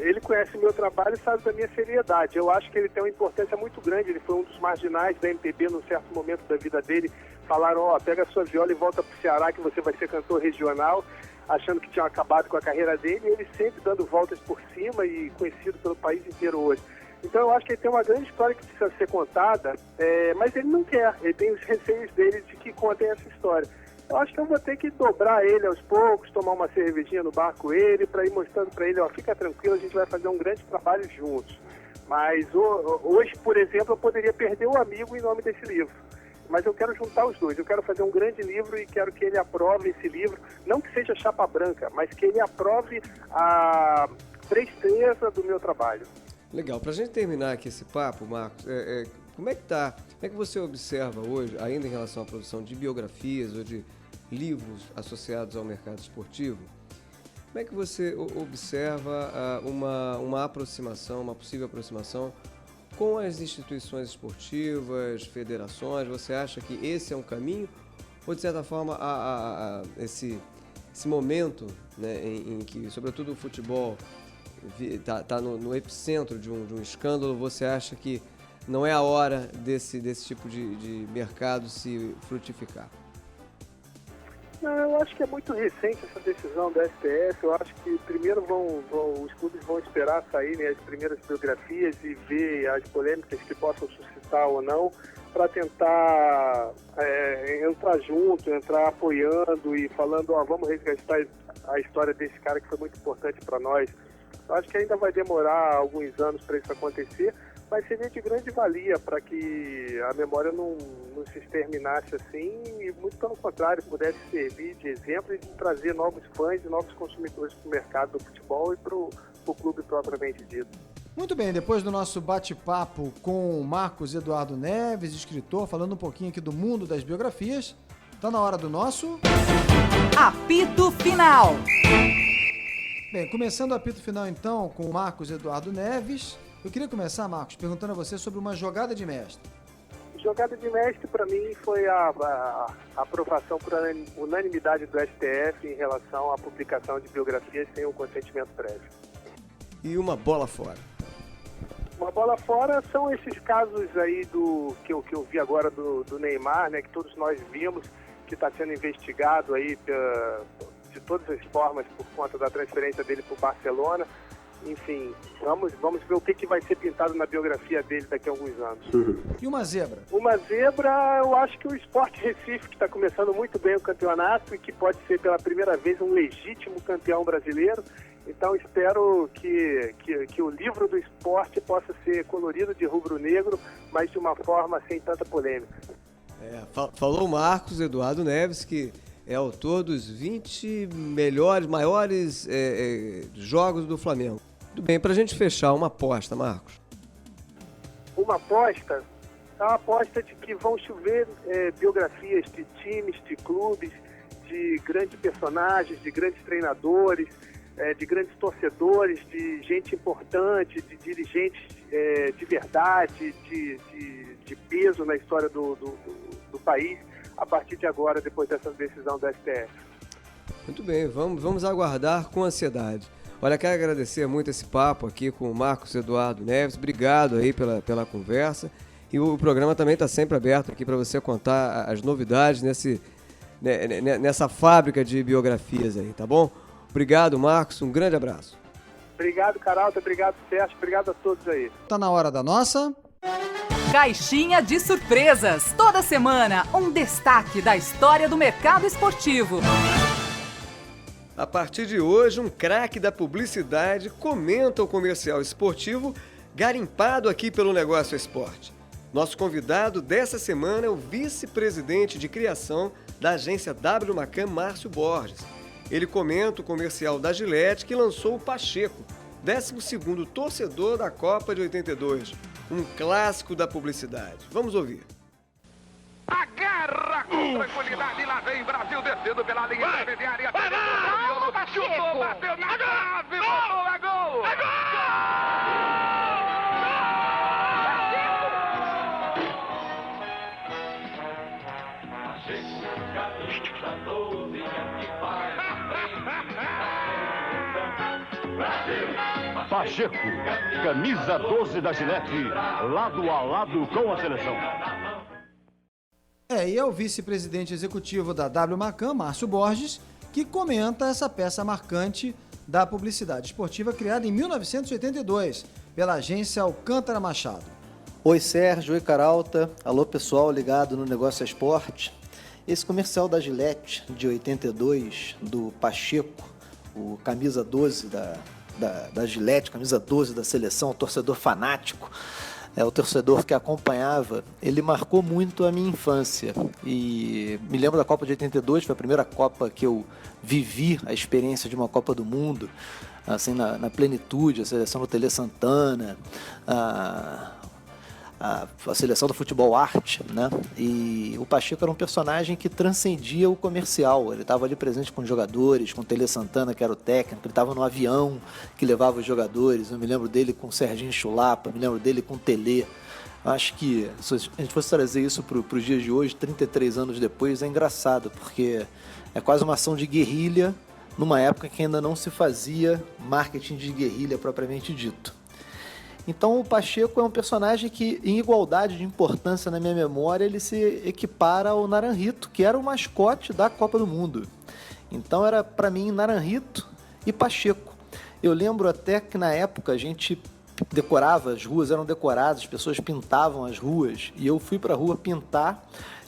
ele conhece meu trabalho e sabe da minha seriedade. Eu acho que ele tem uma importância muito grande. Ele foi um dos marginais da MPB num certo momento da vida dele. Falaram, pega a sua viola e volta pro Ceará que você vai ser cantor regional, achando que tinham acabado com a carreira dele. E ele sempre dando voltas por cima e conhecido pelo país inteiro hoje. Então eu acho que ele tem uma grande história que precisa ser contada, mas ele não quer. Ele tem os receios dele de que contem essa história. Eu acho que eu vou ter que dobrar ele aos poucos, tomar uma cervejinha no bar com ele, para ir mostrando para ele, fica tranquilo, a gente vai fazer um grande trabalho juntos. Mas hoje, por exemplo, eu poderia perder o amigo em nome desse livro. Mas eu quero juntar os dois, eu quero fazer um grande livro e quero que ele aprove esse livro, não que seja chapa branca, mas que ele aprove a presteza do meu trabalho. Legal, para a gente terminar aqui esse papo, Marcos, como é que você observa hoje, ainda em relação à produção de biografias ou de livros associados ao mercado esportivo, como é que você observa uma aproximação, uma possível aproximação com as instituições esportivas, federações? Você acha que esse é um caminho? Ou, de certa forma, esse momento, né, em que, sobretudo, o futebol está no epicentro de um escândalo, você acha que não é a hora desse tipo de mercado se frutificar? Não, eu acho que é muito recente essa decisão da STF. Eu acho que primeiro os clubes vão esperar saírem as primeiras biografias e ver as polêmicas que possam suscitar ou não, para tentar entrar junto, entrar apoiando e falando, vamos resgatar a história desse cara que foi muito importante para nós. Eu acho que ainda vai demorar alguns anos para isso acontecer, mas seria de grande valia para que a memória não se exterminasse assim e, muito pelo contrário, pudesse servir de exemplo e de trazer novos fãs e novos consumidores para o mercado do futebol e para o clube propriamente dito. Muito bem, depois do nosso bate-papo com o Marcos Eduardo Neves, escritor, falando um pouquinho aqui do mundo das biografias, está na hora do nosso... Apito Final. Bem, começando o apito final então com o Marcos Eduardo Neves. Eu queria começar, Marcos, perguntando a você sobre uma jogada de mestre. Jogada de mestre, para mim, foi a aprovação por unanimidade do STF em relação à publicação de biografias sem o consentimento prévio. E uma bola fora. Uma bola fora são esses casos aí que eu vi agora do Neymar, né, que todos nós vimos, que está sendo investigado aí de todas as formas por conta da transferência dele para o Barcelona. Enfim, vamos ver o que vai ser pintado na biografia dele daqui a alguns anos. E uma zebra? Uma zebra, eu acho que o Sport Recife, que está começando muito bem o campeonato e que pode ser pela primeira vez um legítimo campeão brasileiro. Então espero que o livro do esporte possa ser colorido de rubro-negro, mas de uma forma sem tanta polêmica. Falou o Marcos Eduardo Neves, que é autor dos 20 maiores jogos do Flamengo. Tudo bem, para a gente fechar, uma aposta, Marcos. Uma aposta? É uma aposta de que vão chover biografias de times, de clubes, de grandes personagens, de grandes treinadores, de grandes torcedores, de gente importante, de dirigentes de verdade, de peso na história do país, a partir de agora, depois dessa decisão do STF. Muito bem, vamos aguardar com ansiedade. Olha, quero agradecer muito esse papo aqui com o Marcos Eduardo Neves. Obrigado aí pela conversa. E o programa também está sempre aberto aqui para você contar as novidades nessa fábrica de biografias aí, tá bom? Obrigado, Marcos. Um grande abraço. Obrigado, Caralto. Obrigado, Sérgio. Obrigado a todos aí. Tá na hora da nossa... Caixinha de surpresas. Toda semana, um destaque da história do mercado esportivo. A partir de hoje, um craque da publicidade comenta o comercial esportivo garimpado aqui pelo Negócio Esporte. Nosso convidado dessa semana é o vice-presidente de criação da agência W Macan, Márcio Borges. Ele comenta o comercial da Gillette que lançou o Pacheco, 12º torcedor da Copa de 82, um clássico da publicidade. Vamos ouvir. Agarra com tranquilidade, lá vem Brasil descendo pela linha intermediária. Chutou, bateu na trave, botou a gol! É gol! Pacheco, camisa 12 da Gillette, lado a lado com a seleção. E é o vice-presidente executivo da W Macan, Márcio Borges, que comenta essa peça marcante da publicidade esportiva criada em 1982 pela agência Alcântara Machado. Oi Sérgio, oi Caralta, alô pessoal ligado no Negócio Esporte. Esse comercial da Gillette de 82, do Pacheco, o camisa 12 da Gillette, camisa 12 da seleção, o torcedor fanático, o torcedor que acompanhava, ele marcou muito a minha infância. E me lembro da Copa de 82, foi a primeira Copa que eu vivi a experiência de uma Copa do Mundo, assim, na plenitude, a seleção do Tele Santana, a seleção do futebol arte, né? E o Pacheco era um personagem que transcendia o comercial. Ele estava ali presente com os jogadores, com o Tele Santana, que era o técnico, ele estava no avião que levava os jogadores. Eu me lembro dele com o Serginho Chulapa, me lembro dele com o Tele. Acho que se a gente fosse trazer isso para os dias de hoje, 33 anos depois, é engraçado, porque é quase uma ação de guerrilha numa época que ainda não se fazia marketing de guerrilha propriamente dito. Então o Pacheco é um personagem que, em igualdade de importância na minha memória, ele se equipara ao Naranjito, que era o mascote da Copa do Mundo. Então era, para mim, Naranjito e Pacheco. Eu lembro até que na época a gente decorava, as ruas eram decoradas, as pessoas pintavam as ruas, e eu fui para a rua pintar,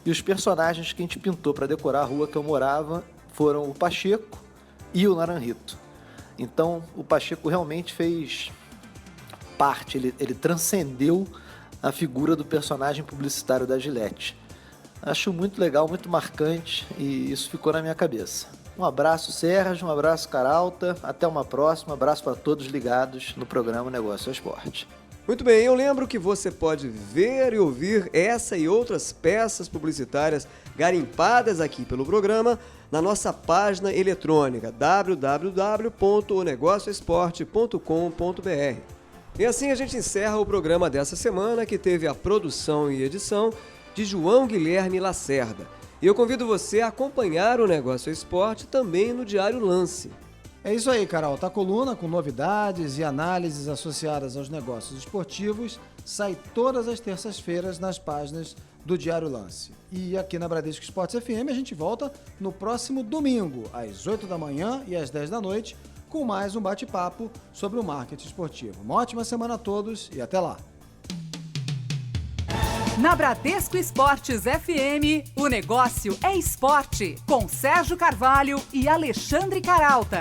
e os personagens que a gente pintou para decorar a rua que eu morava foram o Pacheco e o Naranjito. Então o Pacheco realmente fez parte, ele transcendeu a figura do personagem publicitário da Gillette. Acho muito legal, muito marcante, e isso ficou na minha cabeça. Um abraço, Sérgio, um abraço, Caralta, até uma próxima, abraço para todos ligados no programa Negócio Esporte. Muito bem, eu lembro que você pode ver e ouvir essa e outras peças publicitárias garimpadas aqui pelo programa na nossa página eletrônica www.onegocioesporte.com.br. E assim a gente encerra o programa dessa semana, que teve a produção e edição de João Guilherme Lacerda. E eu convido você a acompanhar o Negócio Esporte também no Diário Lance. É isso aí, Carol. A coluna com novidades e análises associadas aos negócios esportivos sai todas as terças-feiras nas páginas do Diário Lance. E aqui na Bradesco Esportes FM a gente volta no próximo domingo, às 8 da manhã e às 10 da noite, com mais um bate-papo sobre o marketing esportivo. Uma ótima semana a todos e até lá! Na Bradesco Esportes FM, o negócio é esporte, com Sérgio Carvalho e Alexandre Caralta.